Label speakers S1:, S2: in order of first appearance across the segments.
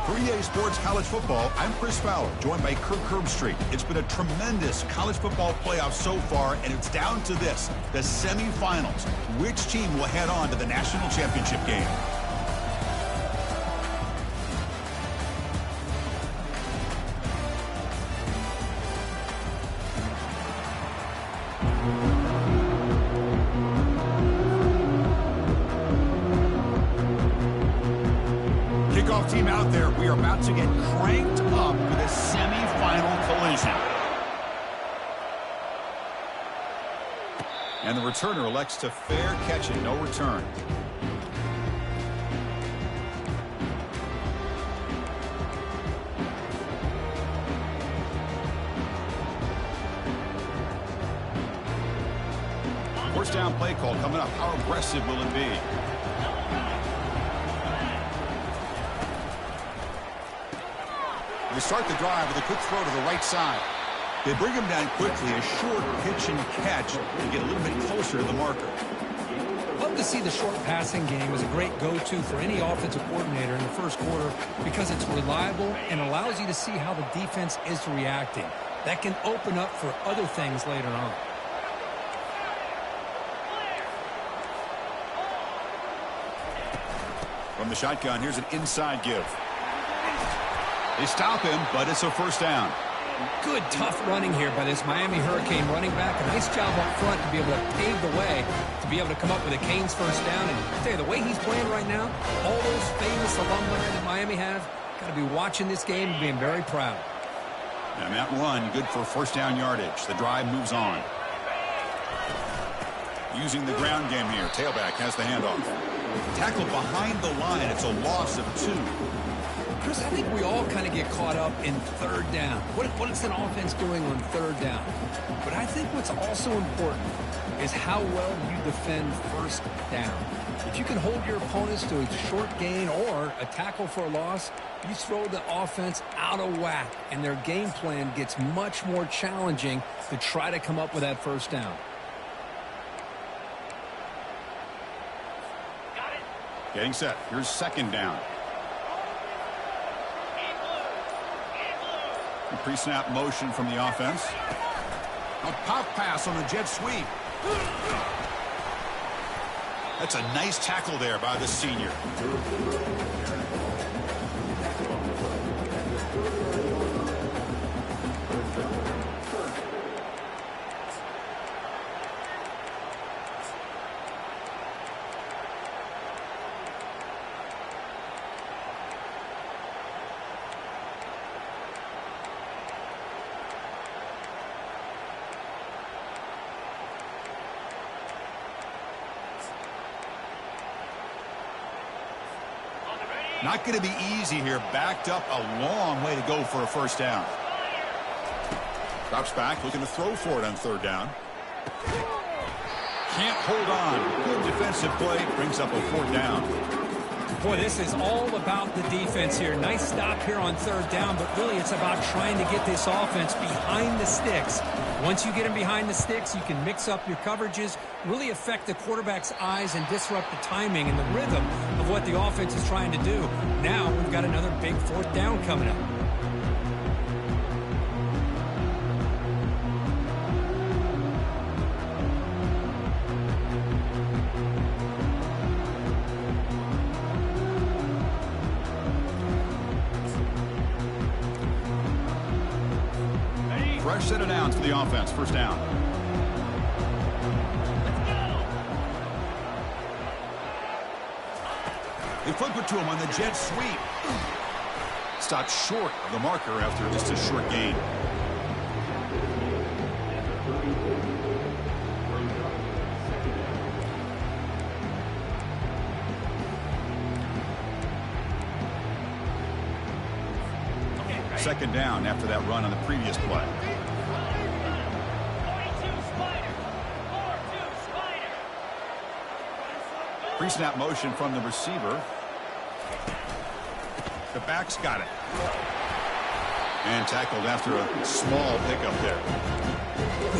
S1: For EA Sports College Football, I'm Chris Fowler, joined by Kirk Herbstreit. It's been a tremendous college football playoff so far, and it's down to this, the semifinals. Which team will head on to the national championship game? Kickoff team out there. We are about to get cranked up for the semifinal collision. And the returner elects to fair catch it, no return. First down play call coming up. How aggressive will it be? They start the drive with a quick throw to the right side. They bring him down quickly, a short pitch and catch to get a little bit closer to the marker.
S2: Love to see the short passing game as a great go-to for any offensive coordinator in the first quarter because it's reliable and allows you to see how the defense is reacting. That can open up for other things later on.
S1: From the shotgun, here's an inside give. They stop him, but it's a first down.
S2: Good, tough running here by this Miami Hurricane running back. A nice job up front to be able to pave the way, to be able to come up with a Canes first down. And I tell you, the way he's playing right now, all those famous alumni that Miami have, got to be watching this game and being very proud.
S1: And that run, good for first down yardage. The drive moves on. Using the ground game here. Tailback has the handoff. Tackled behind the line. It's a loss of 2.
S2: Chris, I think we all kind of get caught up in third down. What is an offense doing on third down? But I think what's also important is how well you defend first down. If you can hold your opponents to a short gain or a tackle for a loss, you throw the offense out of whack, and their game plan gets much more challenging to try to come up with that first down.
S1: Getting set. Here's second down. Pre-snap motion from the offense. A pop pass on the jet sweep. That's a nice tackle there by the senior. Not going to be easy here. Backed up a long way to go for a first down. Drops back, looking to throw for it on third down. Can't hold on. Good defensive play. Brings up a fourth down.
S2: Boy, this is all about the defense here. Nice stop here on third down, but really it's about trying to get this offense behind the sticks. Once you get them behind the sticks, you can mix up your coverages, really affect the quarterback's eyes and disrupt the timing and the rhythm of what the offense is trying to do. Now we've got another big fourth down coming up.
S1: Fresh set of downs for the offense. First down. They flip it to him on the jet sweep. Stopped short of the marker after just a short gain. Second down after that run on the previous play. Pre-snap motion from the receiver. The back's got it. And tackled after a small pickup there.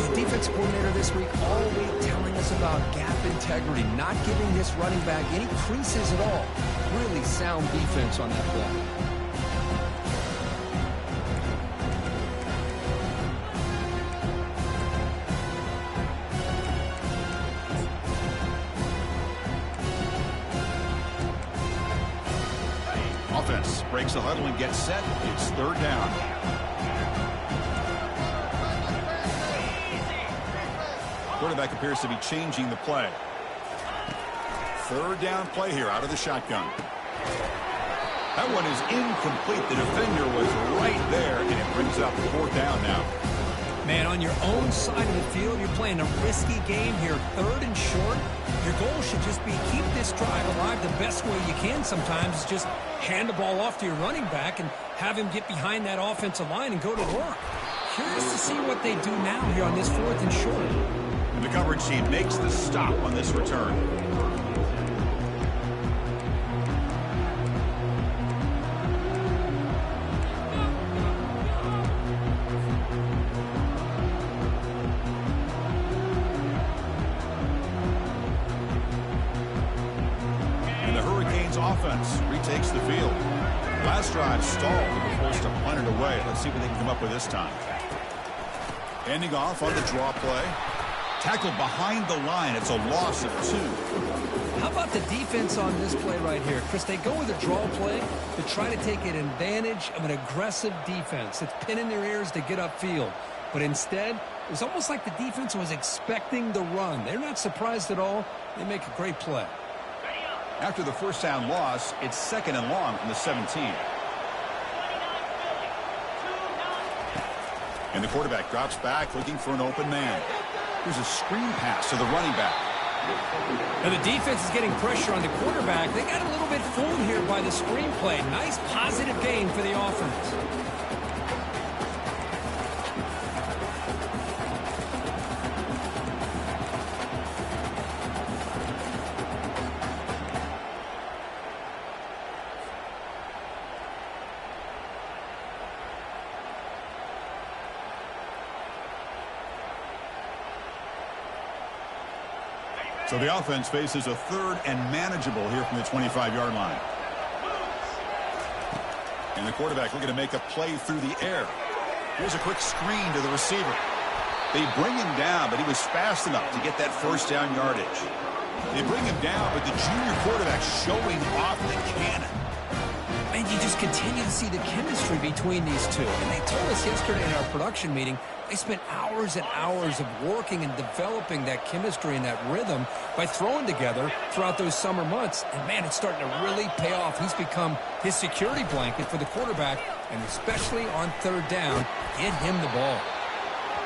S2: The defensive coordinator this week all week telling us about gap integrity, not giving this running back any creases at all. Really sound defense on that play.
S1: defense breaks the huddle and gets set. It's third down. Quarterback appears to be changing the play. Third down play here out of the shotgun. That one is incomplete. The defender was right there, and it brings up fourth down now.
S2: Man, on your own side of the field, you're playing a risky game here. Third and short. Your goal should just be keep this drive alive the best way you can sometimes is just hand the ball off to your running back and have him get behind that offensive line and go to work. Curious to see what they do now here on this fourth and short.
S1: And the coverage team makes the stop on this return. Offense retakes the field. Last drive stalled and were forced to punt it away. Let's see what they can come up with this time. Handing off on the draw play. Tackle behind the line. It's a loss of 2.
S2: How about the defense on this play right here? Chris, they go with a draw play to try to take an advantage of an aggressive defense that's pinning their ears to get upfield. But instead, it was almost like the defense was expecting the run. They're not surprised at all. They make a great play.
S1: After the first down loss, it's second and long from the 17. And the quarterback drops back looking for an open man. Here's a screen pass to the running back.
S2: And the defense is getting pressure on the quarterback. They got a little bit fooled here by the screen play. Nice positive gain for the offense.
S1: So the offense faces a third and manageable here from the 25-yard line. And the quarterback looking to make a play through the air. Here's a quick screen to the receiver. They bring him down, but he was fast enough to get that first down yardage. They bring him down, but the junior quarterback showing off the cannon.
S2: And you just continue to see the chemistry between these two. And they told us yesterday in our production meeting, they spent hours and hours of working and developing that chemistry and that rhythm by throwing together throughout those summer months. And, man, it's starting to really pay off. He's become his security blanket for the quarterback, and especially on third down, get him the ball.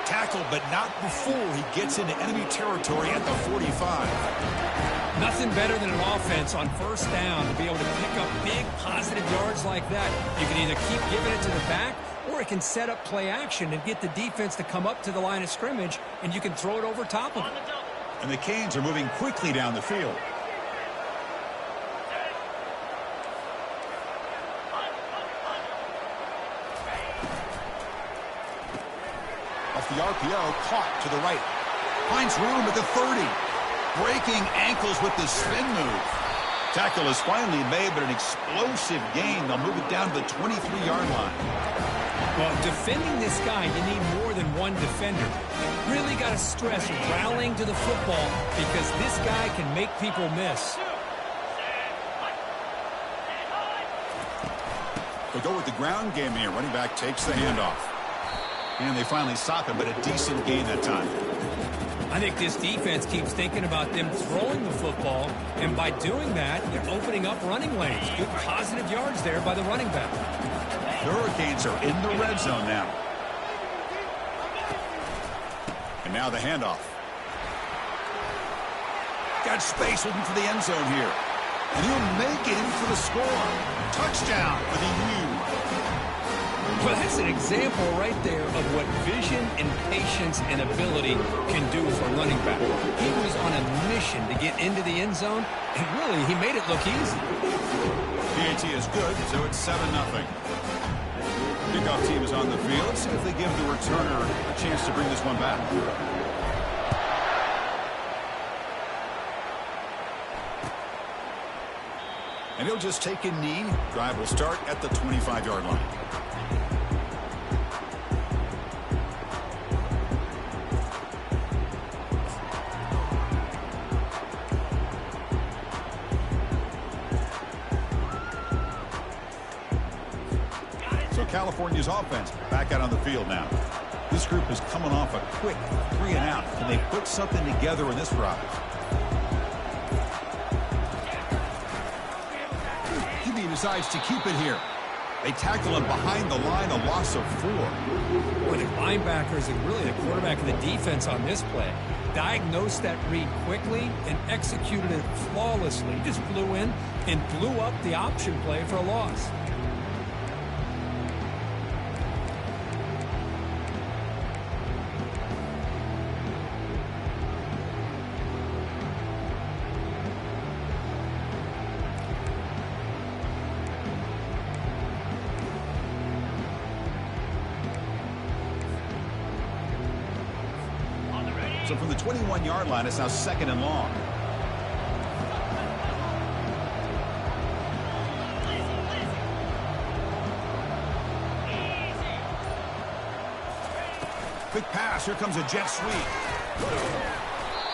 S1: Tackle, but not before he gets into enemy territory at the 45.
S2: Nothing better than an offense on first down to be able to pick up big positive yards like that. You can either keep giving it to the back, or it can set up play action and get the defense to come up to the line of scrimmage, and you can throw it over top of it.
S1: And the Canes are moving quickly down the field. Off the RPO, caught to the right. Finds room at the 30. Breaking ankles with the spin move. Tackle is finally made, but an explosive gain. They'll move it down to the 23-yard line.
S2: Well, defending this guy, you need more than one defender. You really got to stress rallying to the football because this guy can make people miss.
S1: They go with the ground game here. Running back takes the handoff. And they finally stop him, but a decent gain that time.
S2: I think this defense keeps thinking about them throwing the football, and by doing that, they're opening up running lanes. Good positive yards there by the running back.
S1: The Hurricanes are in the red zone now. And now the handoff. Got space looking for the end zone here. And he'll make it in for the score. Touchdown for the U.
S2: Well, that's an example right there of what vision and patience and ability can do for a running back. He was on a mission to get into the end zone, and really, he made it look easy.
S1: PAT is good, so it's 7-0. Kickoff team is on the field. See if they give the returner a chance to bring this one back. And he'll just take a knee. Drive will start at the 25-yard line. So California's offense back out on the field now. This group is coming off a quick 3-and-out. Can they put something together in this drive? He decides to keep it here. They tackle him behind the line, a loss of 4.
S2: Boy, the linebackers and really the quarterback of the defense on this play diagnosed that read quickly and executed it flawlessly. He just flew in and blew up the option play for a loss.
S1: So from the 21-yard line, it's now 2nd and long. Quick pass. Here comes a jet sweep.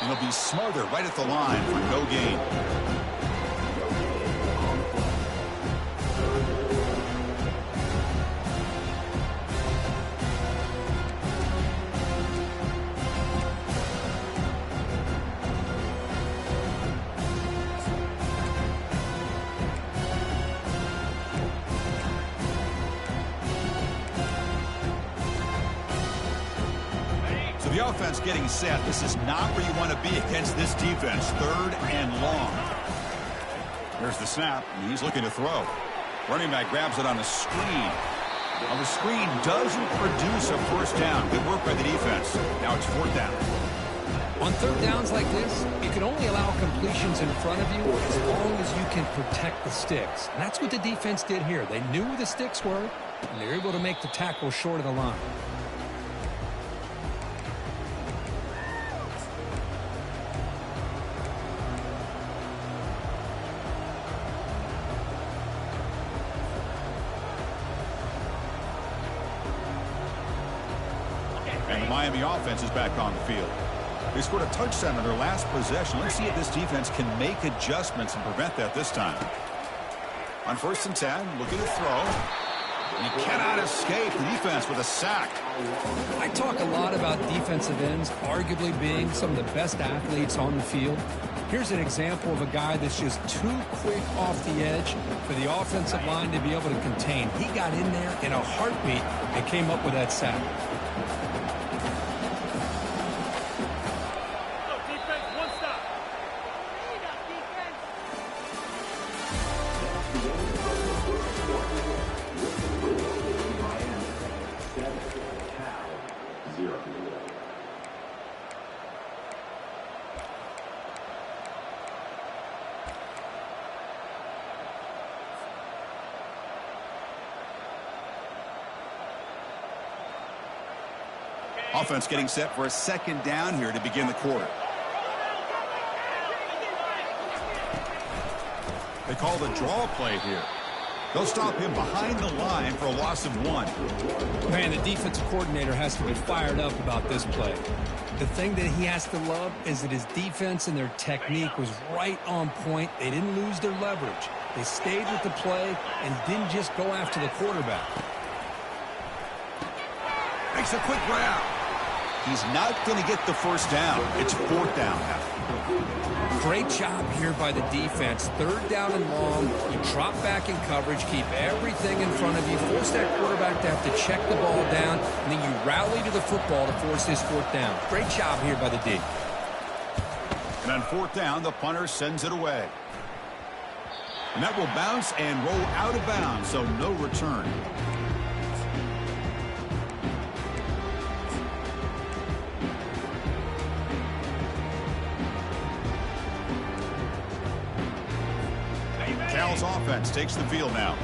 S1: And he'll be smothered right at the line for no gain. The offense getting set. This is not where you want to be against this defense. 3rd and long. There's the snap, and he's looking to throw. Running back grabs it on a screen. Now the screen doesn't produce a first down. Good work by the defense. Now it's 4th down.
S2: On 3rd downs like this, you can only allow completions in front of you as long as you can protect the sticks. And that's what the defense did here. They knew where the sticks were, and they were able to make the tackle short of the line.
S1: And the Miami offense is back on the field. They scored a touchdown on their last possession. Let's see if this defense can make adjustments and prevent that this time. On 1st and 10, looking to throw. You cannot escape the defense with a sack.
S2: I talk a lot about defensive ends arguably being some of the best athletes on the field. Here's an example of a guy that's just too quick off the edge for the offensive line to be able to contain. He got in there in a heartbeat and came up with that sack.
S1: Offense getting set for a 2nd down here to begin the quarter. They call the draw play here. They'll stop him behind the line for a loss of 1.
S2: Man, the defensive coordinator has to be fired up about this play. The thing that he has to love is that his defense and their technique was right on point. They didn't lose their leverage. They stayed with the play and didn't just go after the quarterback.
S1: Makes a quick grab. He's not going to get the first down. It's 4th down now.
S2: Great job here by the defense. 3rd down and long. You drop back in coverage, keep everything in front of you, force that quarterback to have to check the ball down, and then you rally to the football to force this 4th down. Great job here by the D.
S1: And on 4th down, the punter sends it away. And that will bounce and roll out of bounds, so no return. Cal's offense takes the field now.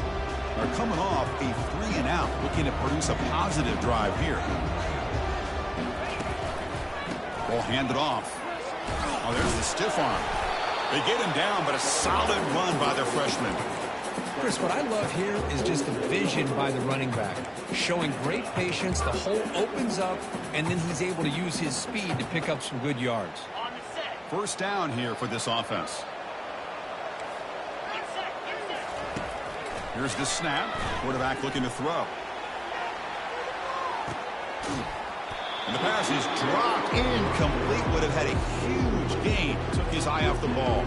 S1: They're coming off a 3-and-out, looking to produce a positive drive here. Ball handed off. Oh, there's the stiff arm. They get him down, but a solid run by their freshman.
S2: Chris, what I love here is just the vision by the running back. Showing great patience, the hole opens up, and then he's able to use his speed to pick up some good yards.
S1: 1st down here for this offense. Here's the snap. Quarterback looking to throw. And the pass is dropped incomplete. Would have had a huge gain. Took his eye off the ball.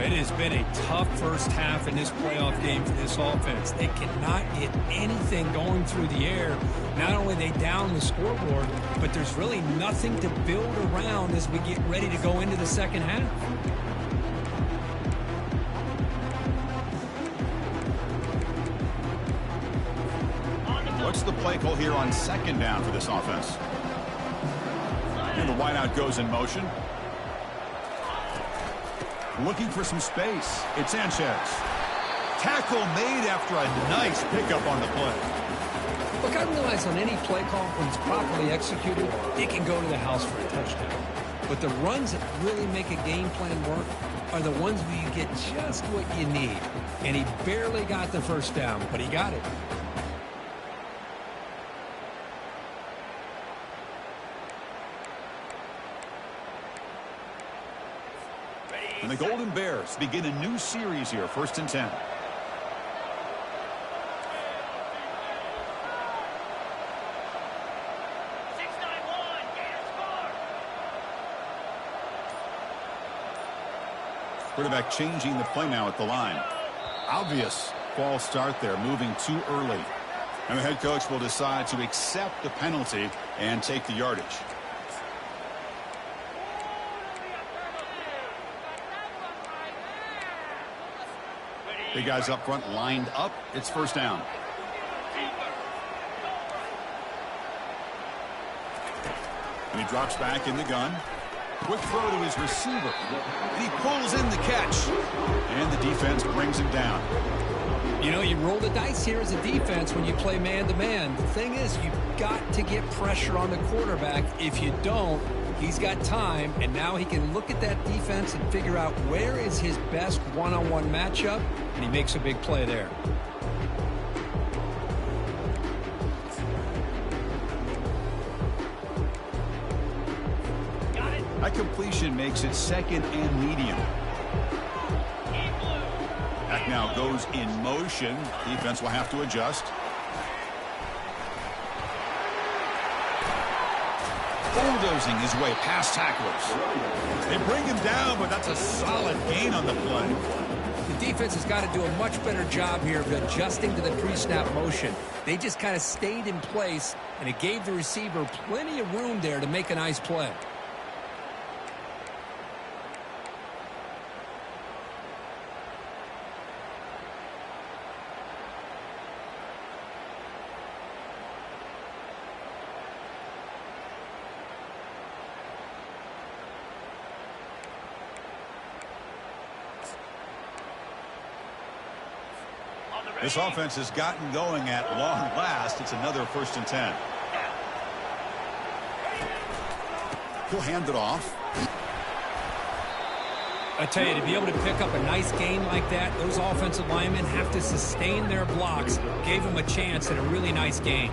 S2: It has been a tough first half in this playoff game for this offense. They cannot get anything going through the air. Not only are they down the scoreboard, but there's really nothing to build around as we get ready to go into the second half.
S1: What's the play call here on second down for this offense? And the wideout goes in motion. Looking for some space. It's Sanchez. Tackle made after a nice pickup on the play.
S2: Look, I realize on any play call, when it's properly executed, it can go to the house for a touchdown. But the runs that really make a game plan work are the ones where you get just what you need. And he barely got the first down, but he got it.
S1: And the Golden Bears begin a new series here, 1st and 10. Quarterback changing the play now at the line. Obvious false start there, moving too early. And the head coach will decide to accept the penalty and take the yardage. Big guys up front lined up. It's 1st down. And he drops back in the gun. Quick throw to his receiver. And he pulls in the catch. And the defense brings him down.
S2: You know, you roll the dice here as a defense when you play man-to-man. The thing is, you've got to get pressure on the quarterback. If you don't, he's got time, and now he can look at that defense and figure out where is his best one-on-one matchup, and he makes a big play there.
S1: That completion makes it 2nd and medium. Back now goes in motion. Defense will have to adjust. Bulldozing his way past tacklers. They bring him down, but that's a solid gain on the play.
S2: The defense has got to do a much better job here of adjusting to the pre-snap motion. They just kind of stayed in place, and it gave the receiver plenty of room there to make a nice play.
S1: This offense has gotten going at long last. It's another 1st and 10. He'll hand it off.
S2: I tell you, to be able to pick up a nice game like that, those offensive linemen have to sustain their blocks. Gave him a chance at a really nice game.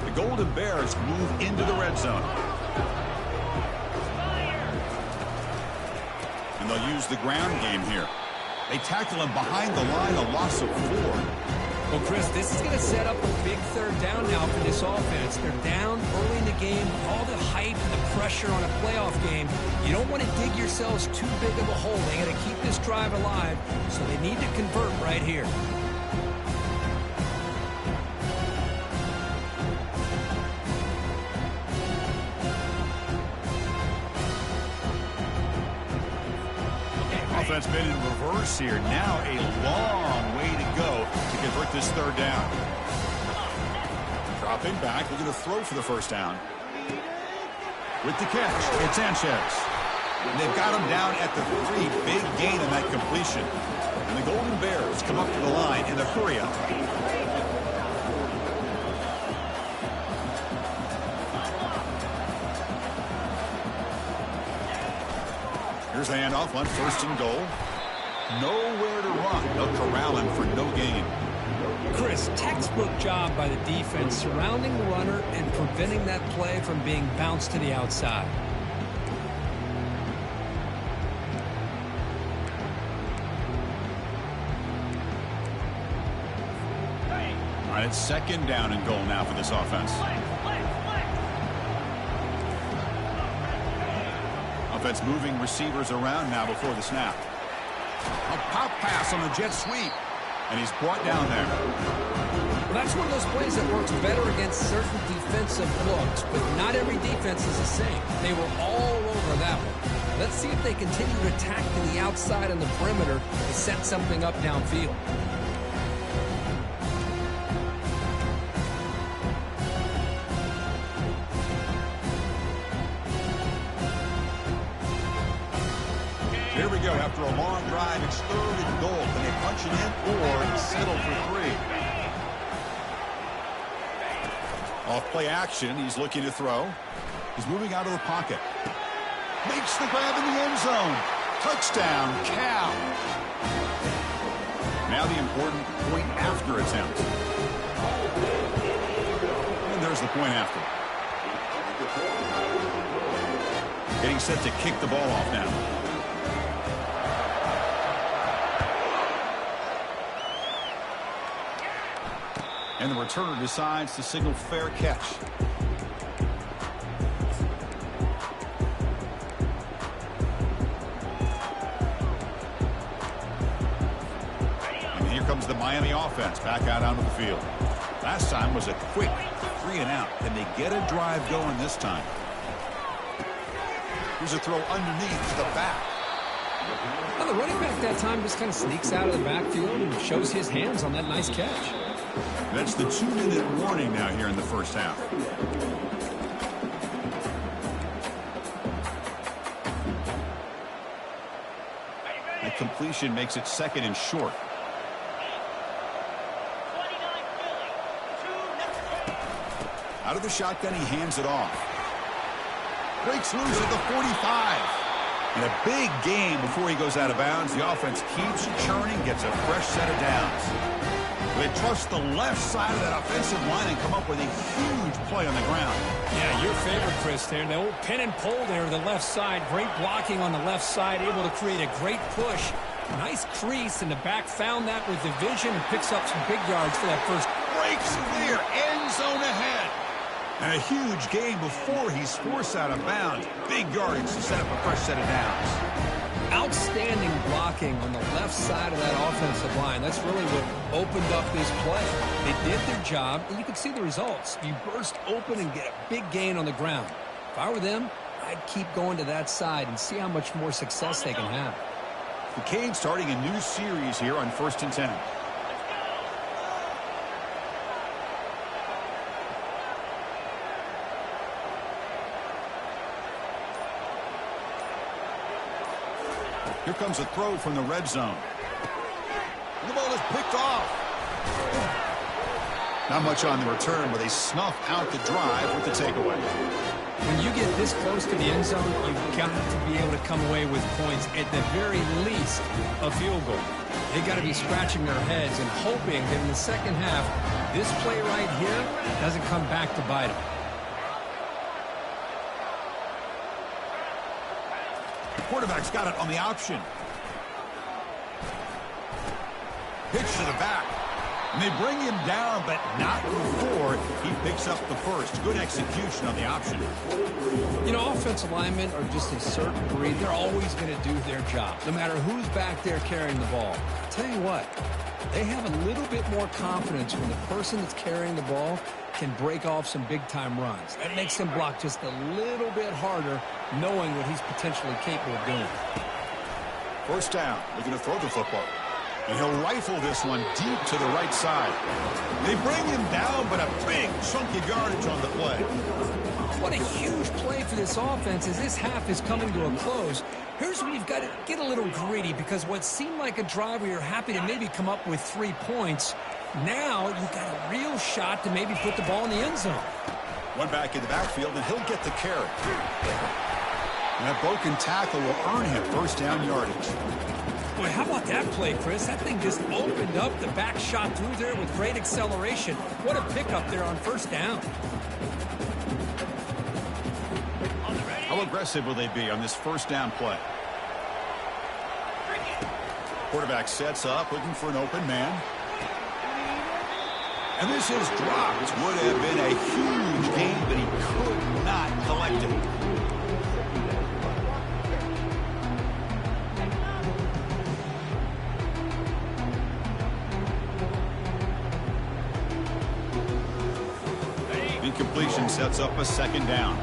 S1: The Golden Bears move into the red zone. And they'll use the ground game here. They tackle him behind the line, a loss of 4.
S2: Well, Chris, this is going to set up a big 3rd down now for this offense. They're down early in the game. All the hype and the pressure on a playoff game. You don't want to dig yourselves too big of a hole. They got to keep this drive alive, so they need to convert right here.
S1: Offense been in reverse here. Now a long way to go to convert this 3rd down. Dropping back, looking to throw for the 1st down. With the catch, it's Sanchez. And they've got him down at the 3. Big gain on that completion. And the Golden Bears come up to the line in a hurry-up. Here's the handoff on 1st and goal. Nowhere to run. They'll corral him for no gain.
S2: Chris, textbook job by the defense surrounding the runner and preventing that play from being bounced to the outside.
S1: And it's second down and goal now for this offense. Offense moving receivers around now before the snap. A pop pass on the jet sweep. And he's brought down there.
S2: Well, that's one of those plays that works better against certain defensive looks, but not every defense is the same. They were all over that one. Let's see if they continue to attack to the outside on the perimeter to set something up downfield.
S1: Here we go. After a long drive, it's third and goal. Can they punch it in or settle for 3? Off play action. He's looking to throw. He's moving out of the pocket. Makes the grab in the end zone. Touchdown, Cal. Now the important point after attempt. And there's the point after. Getting set to kick the ball off now. And the returner decides to signal fair catch. And here comes the Miami offense back out onto the field. Last time was a quick 3 and out. Can they get a drive going this time? Here's a throw underneath the back.
S2: Well, the running back that time just kind of sneaks out of the backfield and shows his hands on that nice catch.
S1: That's the 2-minute warning now here in the first half. That completion makes it second and short. Out of the shotgun, he hands it off. Breaks loose at the 45. And a big gain before he goes out of bounds. The offense keeps churning, gets a fresh set of downs. They trust the left side of that offensive line and come up with a huge play on the ground.
S3: Yeah, your favorite, Chris, there. The old pin and pull there, the left side. Great blocking on the left side, able to create a great push. Nice crease, and the back found that with the vision and picks up some big yards for that first.
S1: Breaks clear, end zone ahead. And a huge gain before he's forced out of bounds. Big yardage to set up a fresh set of downs.
S2: Outstanding blocking on the left side of that offensive line. That's really what opened up this play. They did their job, and you can see the results. You burst open and get a big gain on the ground. If I were them, I'd keep going to that side and see how much more success they can have.
S1: The Canes starting a new series here on 1st and 10. Here comes a throw from the red zone. The ball is picked off. Not much on the return, but they snuff out the drive with the takeaway.
S2: When you get this close to the end zone, you've got to be able to come away with points, at the very least, a field goal. They got to be scratching their heads and hoping that in the second half, this play right here doesn't come back to bite them.
S1: Quarterback's got it on the option. Pitch to the back. And they bring him down, but not before he picks up the first. Good execution on the option.
S2: You know, offensive linemen are just a certain breed. They're always going to do their job, no matter who's back there carrying the ball. I'll tell you what, they have a little bit more confidence when the person that's carrying the ball can break off some big-time runs. That makes him block just a little bit harder, knowing what he's potentially capable of doing.
S1: First down, looking to throw the football. And he'll rifle this one deep to the right side. They bring him down, but a big chunk of yardage on the play.
S2: What a huge play for this offense as this half is coming to a close. Here's where you've got to get a little greedy, because what seemed like a drive where you're happy to maybe come up with 3 points, now you've got a real shot to maybe put the ball in the end zone.
S1: One back in the backfield, and he'll get the carry. And that broken tackle will earn him first down yardage.
S3: Boy, how about that play, Chris? That thing just opened up. The back shot through there with great acceleration. What a pickup there on first down.
S1: How aggressive will they be on this first down play? Quarterback sets up, looking for an open man. And this is dropped. Would have been a huge gain, but he could not collect it. Incompletion sets up a second down.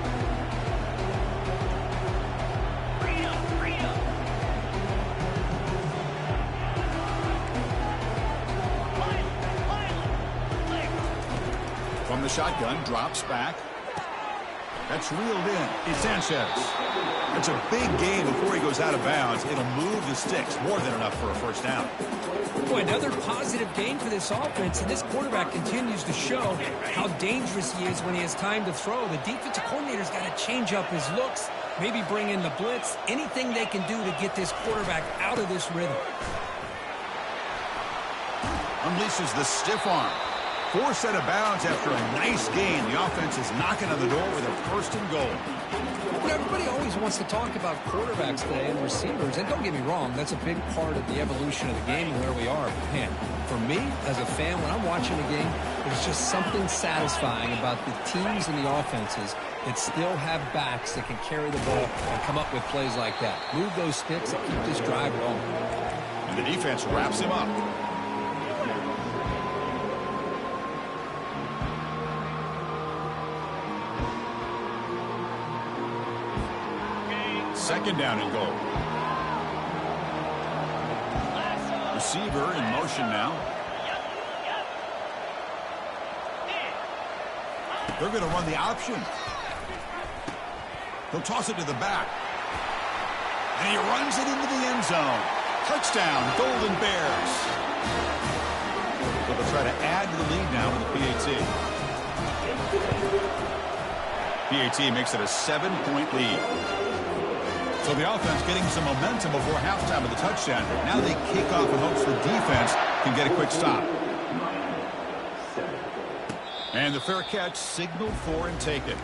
S1: From the shotgun, drops back. That's reeled in. It's Sanchez. It's a big gain before he goes out of bounds. It'll move the sticks. More than enough for a first down.
S3: Boy, another positive gain for this offense, and this quarterback continues to show how dangerous he is when he has time to throw. The defensive coordinator's got to change up his looks, maybe bring in the blitz, anything they can do to get this quarterback out of this rhythm.
S1: Unleashes the stiff arm. Forced out of bounds after a nice gain. The offense is knocking on the door with a first and goal.
S2: You know, everybody always wants to talk about quarterbacks today and receivers, and don't get me wrong, that's a big part of the evolution of the game and where we are. But man, for me, as a fan, when I'm watching a game, there's just something satisfying about the teams and the offenses that still have backs that can carry the ball and come up with plays like that. Move those sticks and keep this drive going.
S1: And the defense wraps him up. Second down and goal. Receiver in motion now. They're going to run the option. He'll toss it to the back. And he runs it into the end zone. Touchdown, Golden Bears. So they'll try to add to the lead now with the PAT. PAT makes it a 7-point lead. So the offense getting some momentum before halftime of the touchdown. Now they kick off in hopes the defense can get a quick stop. And the fair catch signaled for and taken.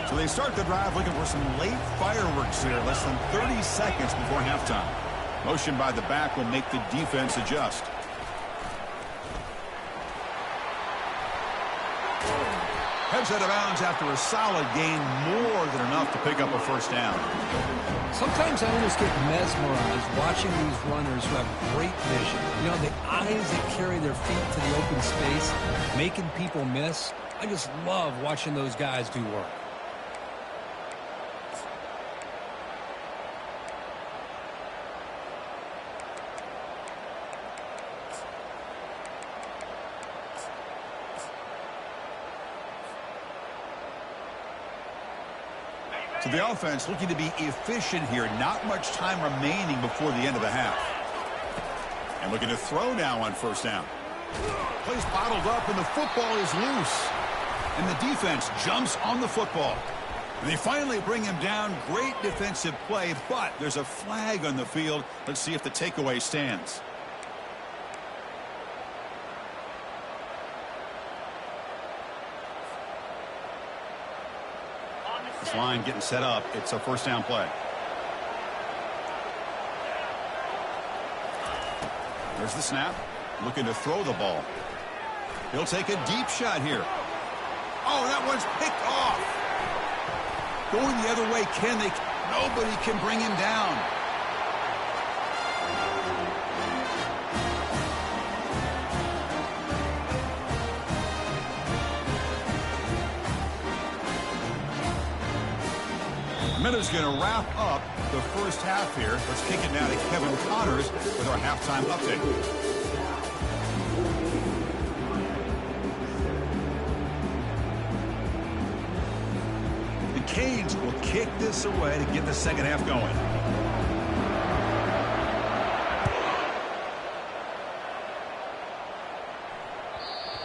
S1: So they start the drive looking for some late fireworks here. Less than 30 seconds before halftime. Motion by the back will make the defense adjust. Heads out of bounds after a solid gain, more than enough to pick up a first down.
S2: Sometimes I almost get mesmerized watching these runners who have great vision. You know, the eyes that carry their feet to the open space, making people miss. I just love watching those guys do work.
S1: So the offense looking to be efficient here. Not much time remaining before the end of the half. And looking to throw now on first down. Plays bottled up and the football is loose. And the defense jumps on the football. And they finally bring him down. Great defensive play, but there's a flag on the field. Let's see if the takeaway stands. This line getting set up. It's a first down play. There's the snap. Looking to throw the ball. He'll take a deep shot here. Oh, that one's picked off. Going the other way, nobody can bring him down. Minute's going to wrap up the first half here. Let's kick it now to Kevin Connors with our halftime update. The Canes will kick this away to get the second half going.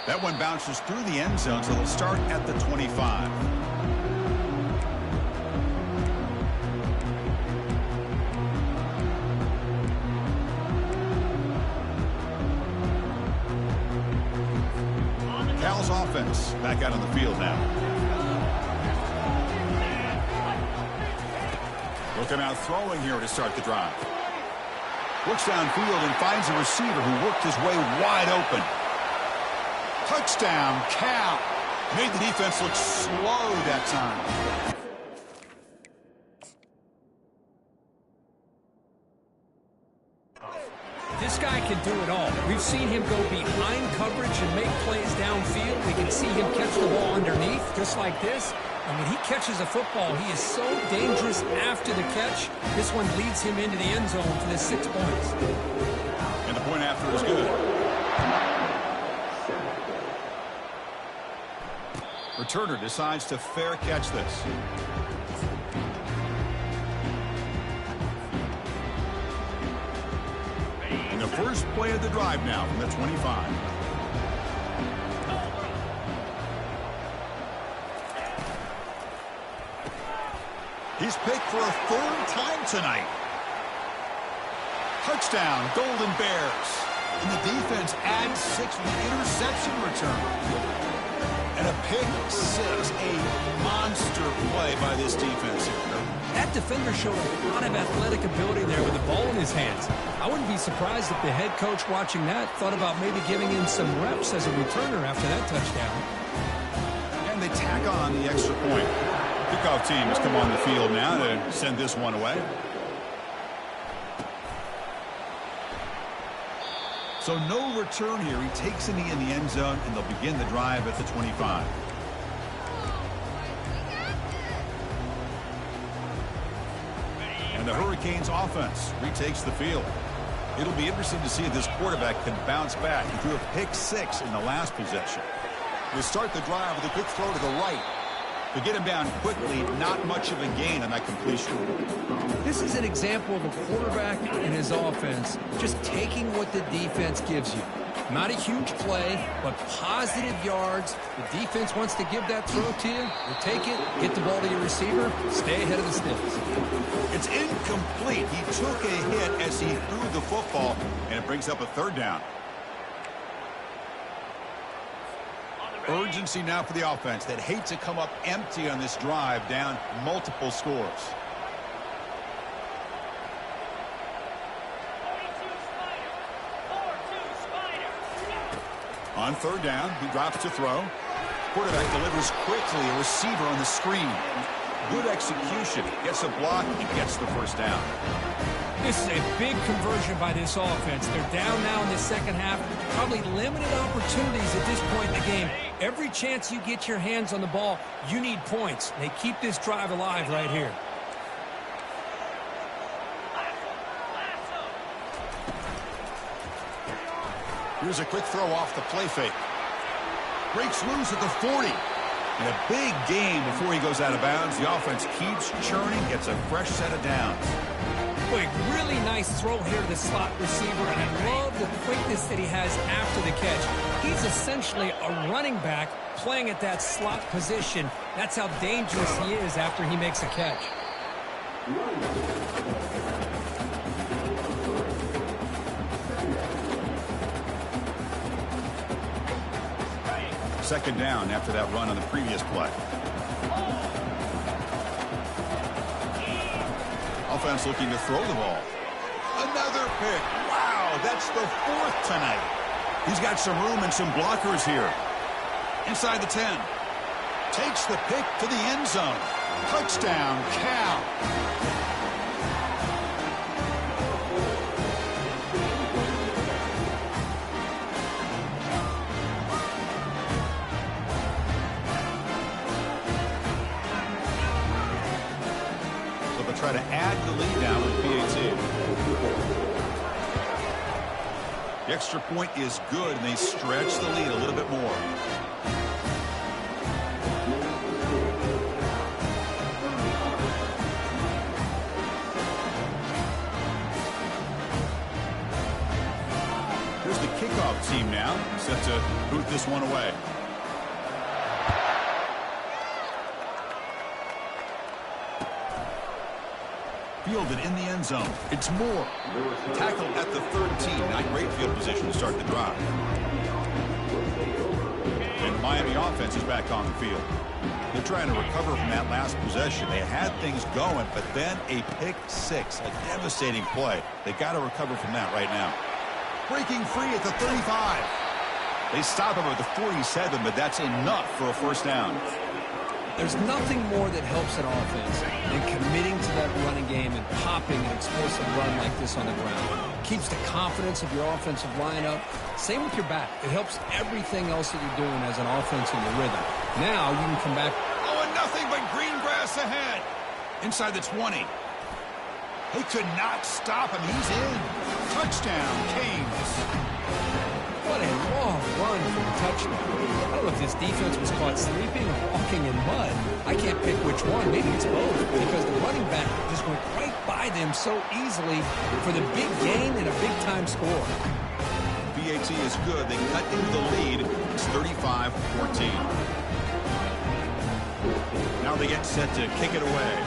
S1: That one bounces through the end zone, so they'll start at the 25. Cal's offense back out on the field now. They'll Looking out throwing here to start the drive. Looks downfield and finds a receiver who worked his way wide open. Touchdown, Cal. Made the defense look slow that time.
S3: This guy can do it all. We've seen him go behind coverage and make plays downfield. We can see him catch the ball underneath, just like this. And when he catches a football, he is so dangerous after the catch. This one leads him into the end zone for the 6 points.
S1: And the point after is good. Returner decides to fair catch this. And the first play of the drive now from the 25. He's picked for a third time tonight. Touchdown, Golden Bears. And the defense adds 6 with an interception return. And a pick 6, a monster play by this defense.
S3: That defender showed a lot of athletic ability there with the ball in his hands. I wouldn't be surprised if the head coach watching that thought about maybe giving him some reps as a returner after that touchdown.
S1: And they tack on the extra point. Kickoff team has come on the field now to send this one away. So no return here. He takes a knee in the end zone, and they'll begin the drive at the 25. And the Hurricanes offense retakes the field. It'll be interesting to see if this quarterback can bounce back. He threw a pick 6 in the last possession. We'll start the drive with a quick throw to the right. To get him down quickly, not much of a gain on that completion.
S2: This is an example of a quarterback and his offense just taking what the defense gives you. Not a huge play, but positive yards. The defense wants to give that throw to you. You take it, get the ball to your receiver, stay ahead of the sticks.
S1: It's incomplete. He took a hit as he threw the football, and it brings up a third down. Urgency now for the offense that hate to come up empty on this drive, down multiple scores. On third down, he drops to throw. Quarterback delivers quickly, a receiver on the screen. Good execution, gets a block, and gets the first down.
S3: This is a big conversion by this offense. They're down now in the second half. Probably limited opportunities at this point in the game. Every chance you get your hands on the ball, you need points. They keep this drive alive right here.
S1: Here's a quick throw off the play fake. Breaks loose at the 40. And a big gain before he goes out of bounds. The offense keeps churning, gets a fresh set of downs.
S3: Boy, really nice throw here to the slot receiver, and I love the quickness that he has after the catch. He's essentially a running back playing at that slot position. That's how dangerous he is after he makes a catch.
S1: Second down after that run on the previous play. Offense looking to throw the ball. Another pick. Wow, that's the 4th tonight. He's got some room and some blockers here. Inside the 10. Takes the pick to the end zone. Touchdown, Cal. Try to add the lead now with PAT. The extra point is good, and they stretch the lead a little bit more. Here's the kickoff team now, set to boot this one away. Fielded in the end zone. It's Moore. Tackled at the 13. Not great field position to start the drive. And The Miami offense is back on the field. They're trying to recover from that last possession. They had things going, but then a pick six, a devastating play. They got to recover from that right now. Breaking free at the 35. They stop him at the 47, but that's enough for a first down.
S2: There's nothing more that helps an offense than committing to that running game and popping an explosive run like this on the ground. Keeps the confidence of your offensive line up. Same with your back. It helps everything else that you're doing as an offense in the rhythm. Now you can come back.
S1: Oh, and nothing but green grass ahead. Inside the 20. They could not stop him. He's in. Touchdown, Canes.
S2: What a long run for the touchdown. I don't know if this defense was caught sleeping or walking in mud. I can't pick which one. Maybe it's both, because the running back just went right by them so easily for the big gain and a big-time score.
S1: BAT is good. They cut into the lead. It's 35-14. Now they get set to kick it away.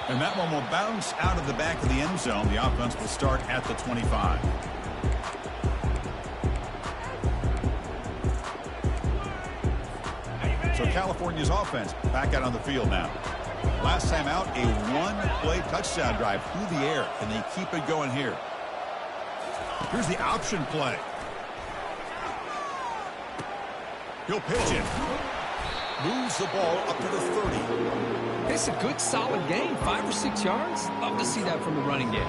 S1: And that one will bounce out of the back of the end zone. The offense will start at the 25. So California's offense back out on the field now. Last time out, a one-play touchdown drive through the air. Can they keep it going here? Here's the option play. He'll pitch it. Moves the ball up to the 30.
S2: It's a good, solid game. 5 or 6 yards. Love to see that from the running game.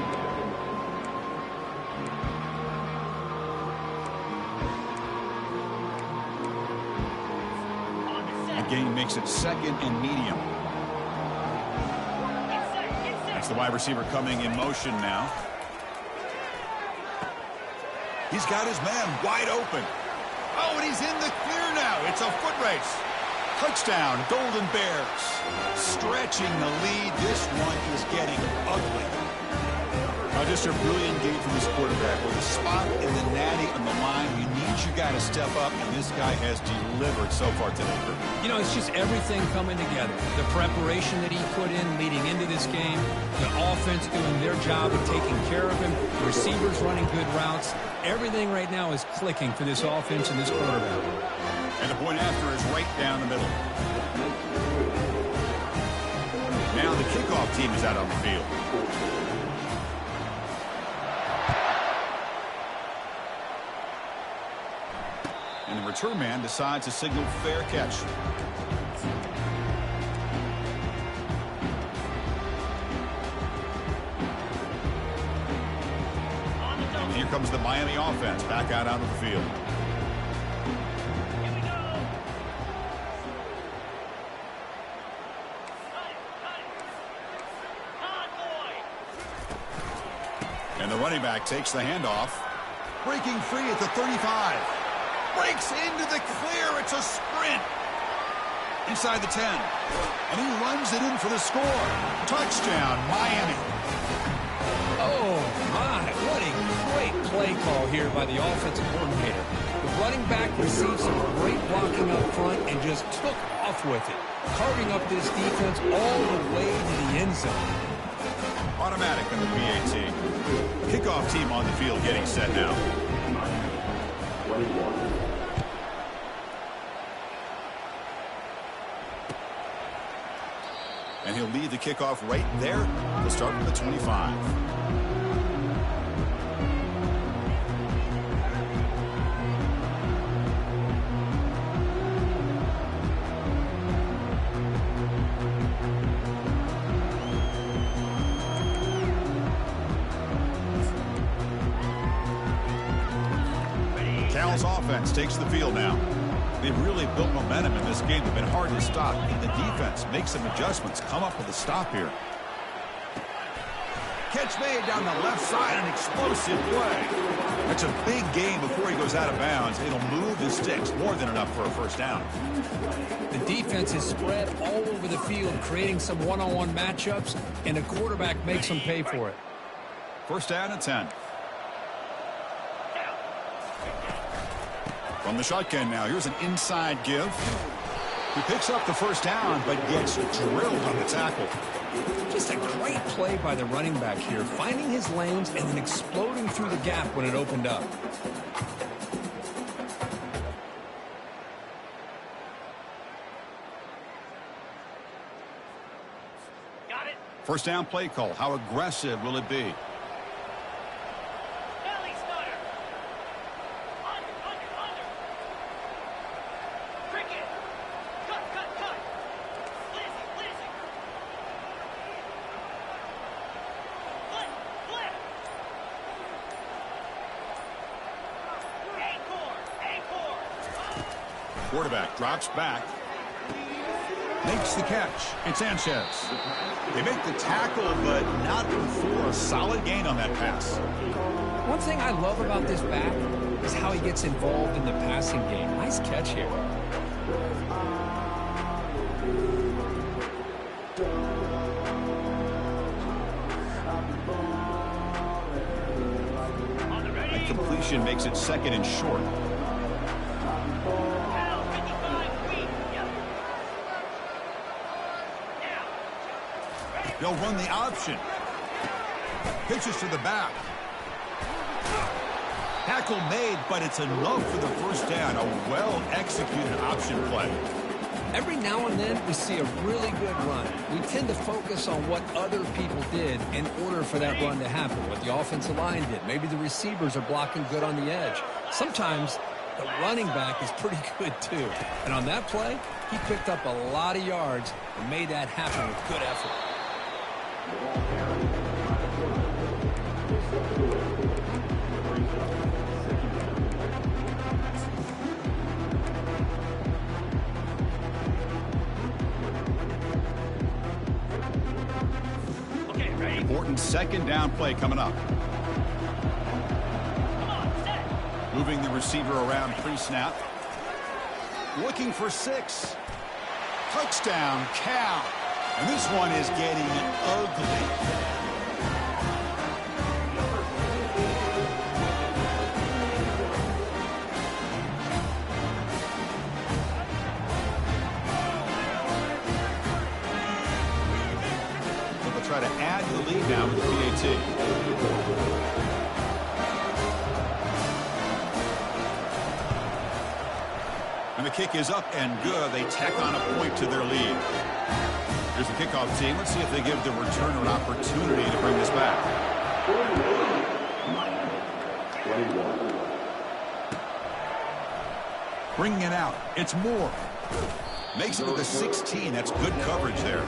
S1: The gain makes it second and medium. That's the wide receiver coming in motion now. He's got his man wide open. Oh, and he's in the clear now. It's a foot race. Touchdown, Golden Bears. Stretching the lead. This one is getting ugly. Just a brilliant game from this quarterback. With a spot in the natty on the line, you need your guy to step up, and this guy has delivered so far today.
S2: You know, it's just everything coming together. The preparation that he put in leading into this game, the offense doing their job of taking care of him, receivers running good routes. Everything right now is clicking for this offense and this quarterback.
S1: And the point after is right down the middle. Now the kickoff team is out on the field. And the return man decides to signal fair catch. And here comes the Miami offense back out onto the field. And the running back takes the handoff. Breaking free at the 35. Breaks into the clear. It's a sprint. Inside the 10. And he runs it in for the score. Touchdown, Miami.
S2: Oh, my. What a great play call here by the offensive coordinator. The running back received some great blocking up front and just took off with it, carving up this defense all the way to the end zone.
S1: Automatic on the BAT. Kickoff team on the field getting set now. And he'll lead the kickoff right there. He'll start from the 25. Cal's offense takes the field now. They've really built momentum in this game. They've been hard to stop. And the defense makes some adjustments. Come up with a stop here. Catch made down the left side. An explosive play. That's a big gain before he goes out of bounds. It'll move the sticks. More than enough for a first down.
S2: The defense is spread all over the field, creating some one-on-one matchups, and the quarterback makes them pay for it.
S1: First down at 10. From the shotgun now, here's an inside give. He picks up the first down, but gets drilled on the tackle.
S2: Just a great play by the running back here, finding his lanes and then exploding through the gap when it opened up.
S3: Got it.
S1: First down play call. How aggressive will it be?
S3: Belly stutter. Under. Cricket. Cut. Blizzy. Flip. Acorn.
S1: Quarterback drops back. Makes the catch. It's Sanchez. They make the tackle, but not before a solid gain on that pass.
S2: One thing I love about this back is how he gets involved in the passing game. Nice catch here.
S1: A completion makes it second and short. They'll run the option. Pitches to the back. Tackle made, but it's enough for the first down. A well-executed option play.
S2: Every now and then we see a really good run. We tend to focus on what other people did in order for that run to happen, what the offensive line did. Maybe the receivers are blocking good on the edge. Sometimes the running back is pretty good too. And on that play, he picked up a lot of yards and made that happen with good effort.
S3: Okay, ready?
S1: Important second down play coming up.
S3: Come on, set.
S1: Moving the receiver around pre-snap. Looking for 6. Touchdown, Cal. And this one is getting ugly. They'll try to add to the lead now with the PAT. And the kick is up and good. They tack on a point to their lead. Here's the kickoff team. Let's see if they give the returner an opportunity to bring this back. Bringing it out. It's Moore. Makes it to the 16. That's good coverage there.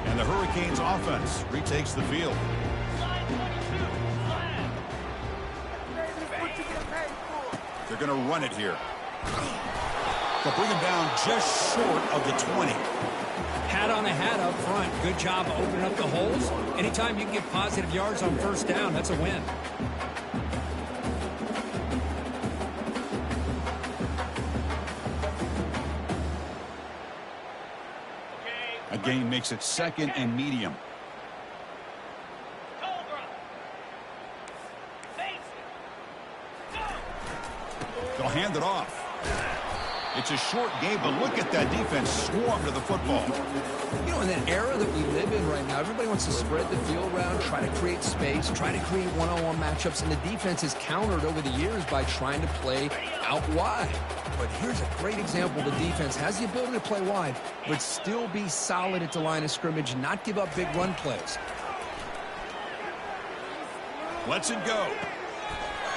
S1: And the Hurricanes offense retakes the field. They're going to run it here. They'll bring him down just short of the 20.
S2: Hat on a hat up front. Good job of opening up the holes. Anytime you can get positive yards on first down, that's a win.
S1: A gain makes it second and medium. They'll hand it off. It's a short game, but look at that defense swarm to the football.
S2: You know, in that era that we live in right now, everybody wants to spread the field around, try to create space, try to create one-on-one matchups, and the defense is countered over the years by trying to play out wide. But here's a great example. The defense has the ability to play wide, but still be solid at the line of scrimmage, not give up big run plays.
S1: Lets it go.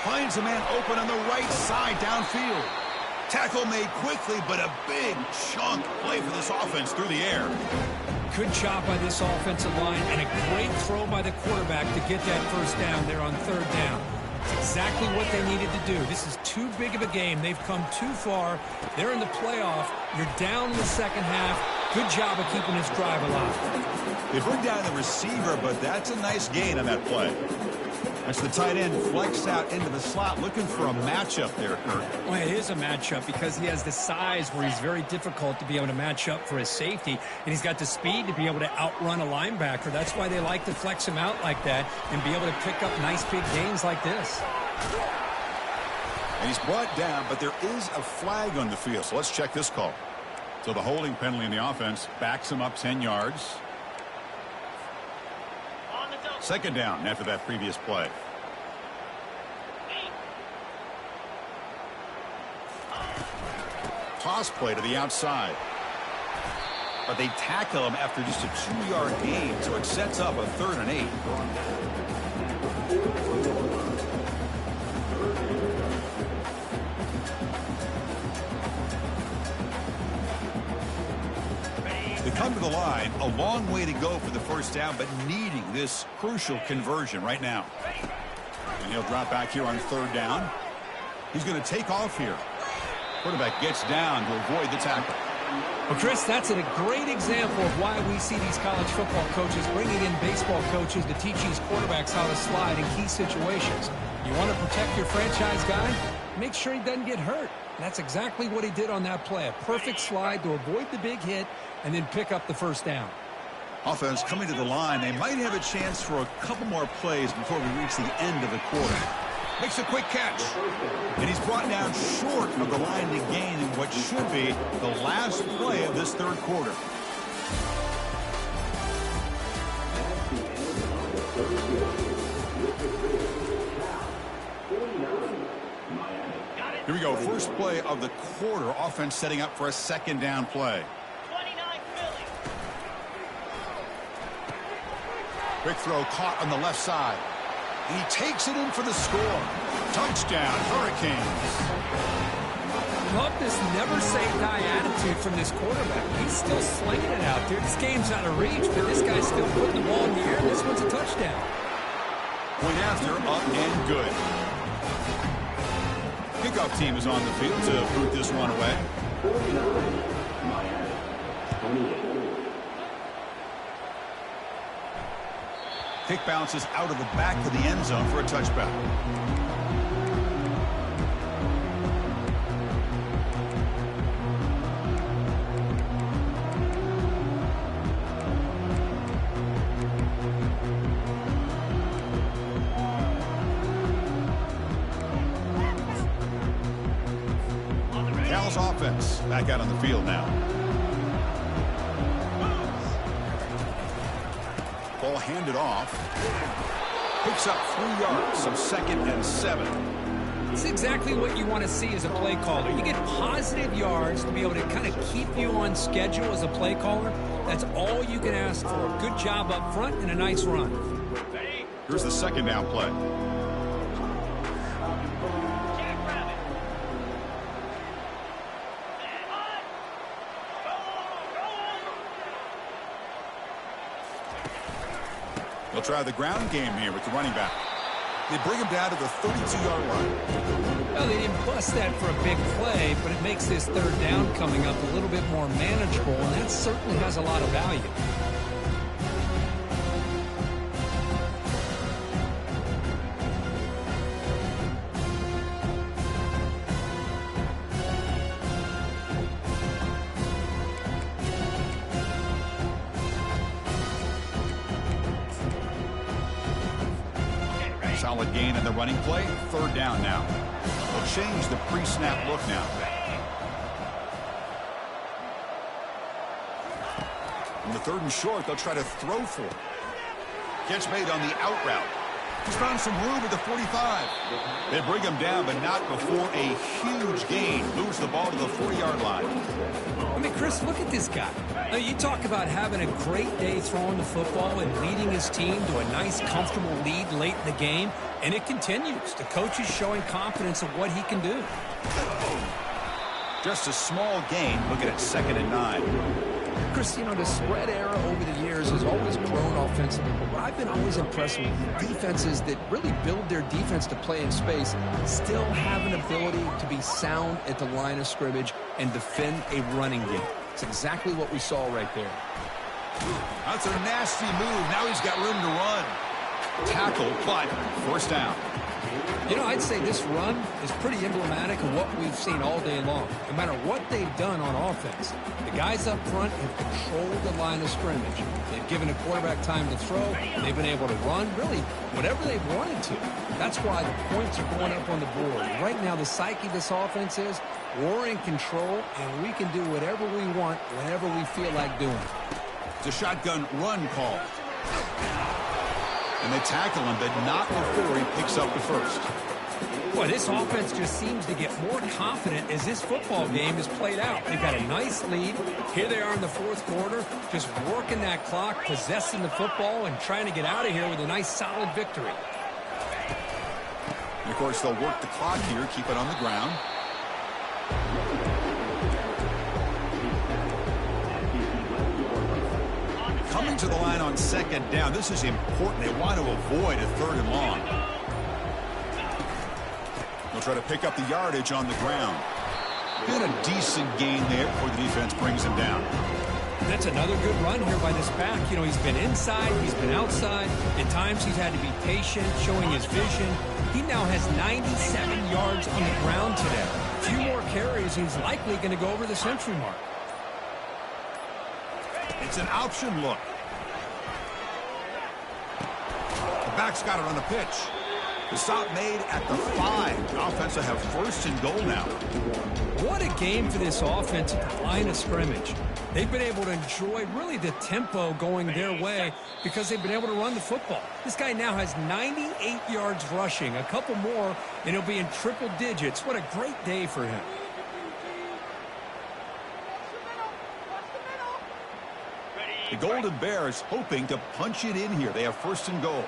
S1: Finds a man open on the right side downfield. Tackle made quickly, but a big chunk play for this offense through the air.
S2: Good job by this offensive line and a great throw by the quarterback to get that first down there on third down. It's exactly what they needed to do. This is too big of a game. They've come too far. They're in the playoff. You're down in the second half. Good job of keeping this drive alive.
S1: They bring down the receiver, but that's a nice gain on that play. That's the tight end flexed out into the slot, looking for a matchup there, Kurt.
S3: Well, it is a matchup because he has the size where he's very difficult to be able to match up for his safety, and he's got the speed to be able to outrun a linebacker. That's why they like to flex him out like that and be able to pick up nice big gains like this.
S1: And he's brought down, but there is a flag on the field, so let's check this call. So the holding penalty in the offense backs him up 10 yards. Second down after that previous play. Toss play to the outside. But they tackle him after just a 2-yard gain, so it sets up a 3rd and 8. They come to the line, a long way to go for the first down, but needing this crucial conversion right now. And he'll drop back here on 3rd down. He's going to take off here. Quarterback gets down to avoid the tackle.
S3: Well, Chris, that's a great example of why we see these college football coaches bringing in baseball coaches to teach these quarterbacks how to slide in key situations. You want to protect your franchise guy? Make sure he doesn't get hurt. And that's exactly what he did on that play. A perfect slide to avoid the big hit and then pick up the first down.
S1: Offense coming to the line. They might have a chance for a couple more plays before we reach the end of the quarter. Makes a quick catch. And he's brought down short of the line to gain in what should be the last play of this 3rd quarter. Here we go. First play of the quarter. Offense setting up for a 2nd down play. Quick throw caught on the left side. And he takes it in for the score. Touchdown, Hurricanes.
S3: Love this never-say-die attitude from this quarterback. He's still slinging it out there. This game's out of reach, but this guy's still putting the ball in the air. This one's a touchdown.
S1: Point after, up and good. Kickoff team is on the field to boot this one away. Kick bounces out of the back of the end zone for a touchback. Cal's offense back out on the field now. Ball handed off. Picks up 3 yards, so 2nd and 7.
S3: It's exactly what you want to see as a play caller. You get positive yards to be able to kind of keep you on schedule as a play caller. That's all you can ask for. Good job up front and a nice run.
S1: Here's the 2nd down play. They'll try the ground game here with the running back. They bring him down to the 32-yard line.
S3: Well, they didn't bust that for a big play, but it makes this 3rd down coming up a little bit more manageable, and that certainly has a lot of value.
S1: Solid gain in the running play. 3rd down now. They'll change the pre-snap look now. On the 3rd and short, they'll try to throw for it. Catch made on the out route. He's found some room at the 45. They bring him down, but not before a huge gain. Moves the ball to the 40-yard line.
S3: I mean, Chris, look at this guy. Now, you talk about having a great day throwing the football and leading his team to a nice, comfortable lead late in the game, and it continues. The coach is showing confidence of what he can do.
S1: Just a small gain. Looking at 2nd and 9.
S3: Chris, you know, the spread era over the years has always grown offensively, but what I've been always impressed with defenses that really build their defense to play in space still have an ability to be sound at the line of scrimmage and defend a running game. It's exactly what we saw right there.
S1: That's a nasty move. Now he's got room to run. Tackle, but first down.
S2: You know, I'd say this run is pretty emblematic of what we've seen all day long. No matter what they've done on offense, the guys up front have controlled the line of scrimmage. They've given the quarterback time to throw. They've been able to run, really, whatever they've wanted to. That's why the points are going up on the board. Right now, the psyche of this offense is we're in control, and we can do whatever we want whenever we feel like doing it.
S1: It's a shotgun run call. And they tackle him, but not before he picks up the first.
S2: Boy, this offense just seems to get more confident as this football game is played out. They've got a nice lead. Here they are in the fourth quarter, just working that clock, possessing the football, and trying to get out of here with a nice, solid victory.
S1: And of course, they'll work the clock here, keep it on the ground. Coming to the line on second down. This is important. They want to avoid a third and long. They'll try to pick up the yardage on the ground. And a decent gain there before the defense brings him down.
S2: That's another good run here by this back. You know, he's been inside, he's been outside. At times he's had to be patient, showing his vision. He now has 97 yards on the ground today. A few more carries, he's likely going to go over the century mark.
S1: It's an option look. The back's got it on the pitch. The stop made at the 5. The offense will have first and goal now.
S2: What a game for this offense at the line of scrimmage. They've been able to enjoy really the tempo going their way because they've been able to run the football. This guy now has 98 yards rushing, a couple more, and he'll be in triple digits. What a great day for him.
S1: The Golden Bears hoping to punch it in here. They have first and goal.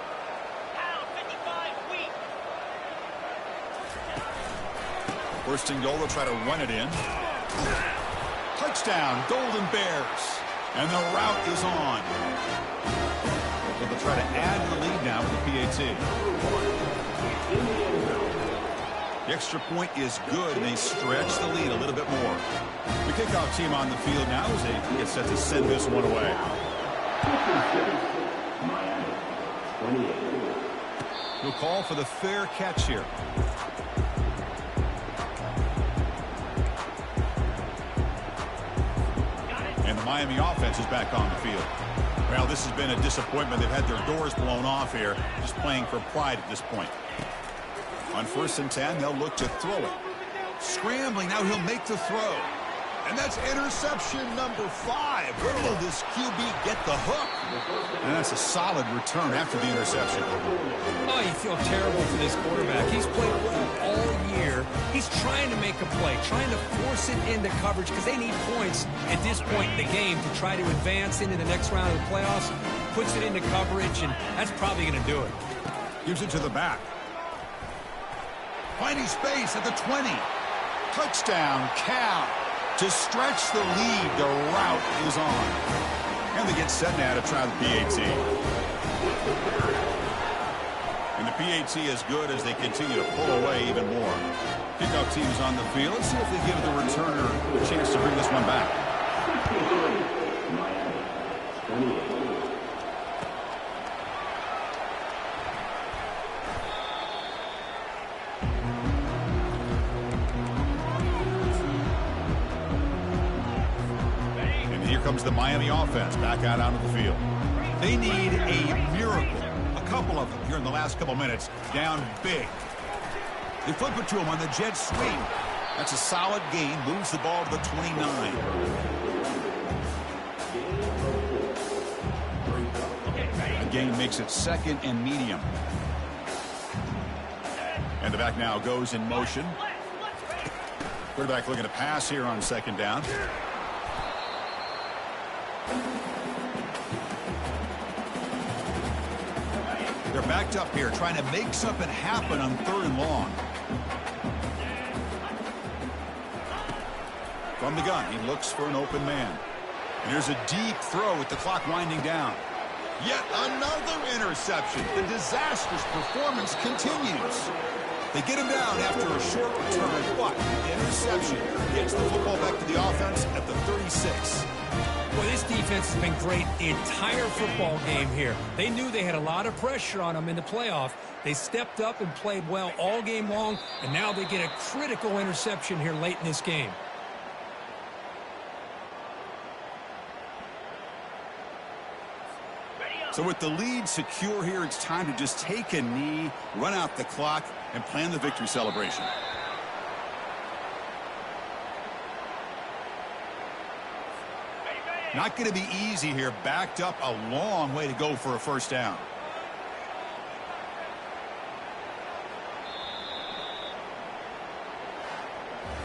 S1: First and goal, they'll try to run it in. Touchdown, Golden Bears. And the route is on. So they'll try to add to the lead now with the PAT. The extra point is good, and they stretch the lead a little bit more. The kickoff team on the field now as they get set to send this one away. He'll call for the fair catch here. And the Miami offense is back on the field. Well, this has been a disappointment. They've had their doors blown off here, just playing for pride at this point. On first and 10, they'll look to throw it. Scrambling, now he'll make the throw. And that's interception number 5. Where will this QB get the hook? And that's a solid return after the interception.
S2: Oh, you feel terrible for this quarterback. He's played well all year. He's trying to make a play, trying to force it into coverage because they need points at this point in the game to try to advance into the next round of the playoffs. Puts it into coverage, and that's probably going to do it.
S1: Gives it to the back. Finding space at the 20. Touchdown, Cal. To stretch the lead, the route is on. And they get set now to try the PAT. And the PAT is good as they continue to pull away even more. Kickoff team is on the field. Let's see if they give the returner a chance to bring this one back. Comes the Miami offense back out onto the field. They need a miracle. A couple of them here in the last couple minutes. Down big. They flip it to him on the jet sweep. That's a solid gain. Moves the ball to the 29. A gain makes it second and medium. And the back now goes in motion. Quarterback looking to pass here on second down. They're backed up here, trying to make something happen on third and long. From the gun, he looks for an open man. And here's a deep throw with the clock winding down. Yet another interception. The disastrous performance continues. They get him down after a short return, but the interception gets the football back to for the offense at the 36.
S3: Well, this defense has been great the entire football game here. They knew they had a lot of pressure on them in the playoff. They stepped up and played well all game long, and now they get a critical interception here late in this game.
S1: So with the lead secure here, it's time to just take a knee, run out the clock, and plan the victory celebration. Not going to be easy here. Backed up a long way to go for a first down.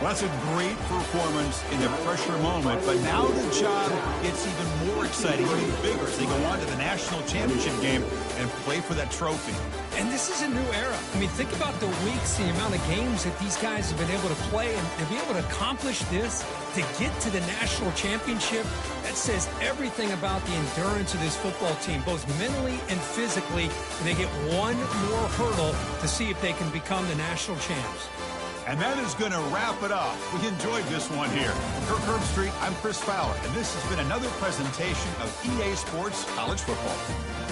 S1: Well, that's a great performance in the pressure moment, but now the job gets even more exciting, even bigger, as they go on to the national championship game and play for that trophy.
S3: And this is a new era. I mean, think about the weeks, the amount of games that these guys have been able to play, and to be able to accomplish this, to get to the national championship, that says everything about the endurance of this football team, both mentally and physically, and they get one more hurdle to see if they can become the national champs.
S1: And that is going to wrap it up. We enjoyed this one here. From Kirk Street, I'm Chris Fowler, and this has been another presentation of EA Sports College Football.